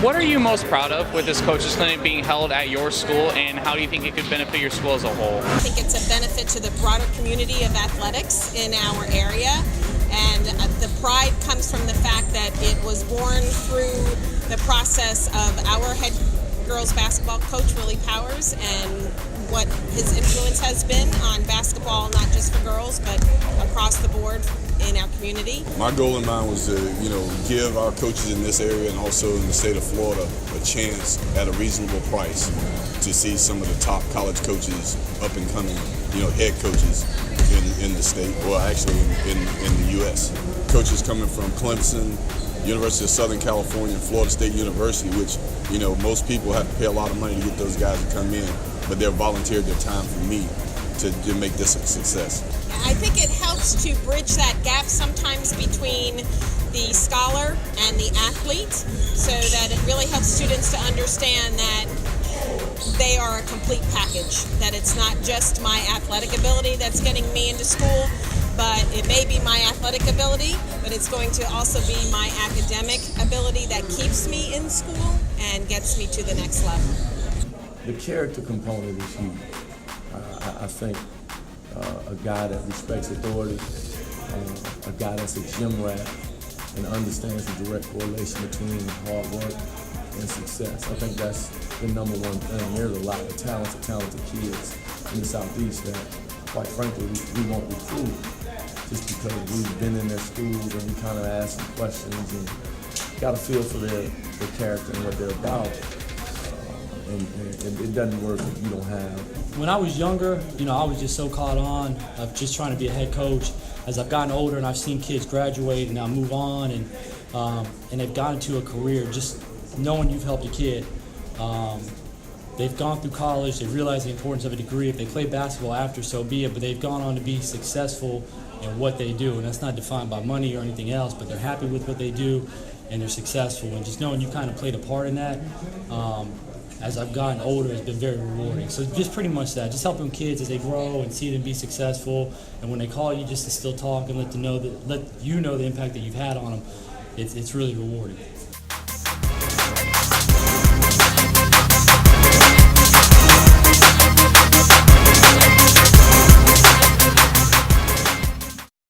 What are you most proud of with this coaches clinic being held at your school, and how do you think it could benefit your school as a whole? I think it's a benefit to the broader community of athletics in our area, and the pride comes from the fact that it was born through the process of our head girls basketball coach, Willie Powers, and what his influence has been on basketball, not just for girls, but across the board in our community. My goal in mind was to, give our coaches in this area and also in the state of Florida a chance at a reasonable price to see some of the top college coaches, up and coming, head coaches in the state, or actually in the U.S. Coaches coming from Clemson, University of Southern California, Florida State University, which, most people have to pay a lot of money to get those guys to come in, but they're volunteered their time for me to make this a success. I think it helps to bridge that gap sometimes between the scholar and the athlete, so that it really helps students to understand that they are a complete package, that it's not just my athletic ability that's getting me into school, but it may be my athletic ability, but it's going to also be my academic ability that keeps me in school and gets me to the next level. The character component is huge. I think a guy that respects authority, a guy that's a gym rat and understands the direct correlation between hard work and success. I think that's the number one thing. There's a lot of talented kids in the Southeast that, quite frankly, we won't recruit just because we've been in their schools and we kind of ask them questions and got a feel for their character and what they're about. And it doesn't work if you don't have. When I was younger, I was just so caught on of just trying to be a head coach. As I've gotten older and I've seen kids graduate and now move on and they've gotten to a career, just knowing you've helped a kid. They've gone through college, they realize the importance of a degree. If they play basketball after, so be it, but they've gone on to be successful in what they do. And that's not defined by money or anything else, but they're happy with what they do and they're successful. And just knowing you kind of played a part in that, as I've gotten older, has been very rewarding. So just pretty much that, just helping kids as they grow and see them be successful. And when they call you, just to still talk and let you know the impact that you've had on them, it's really rewarding.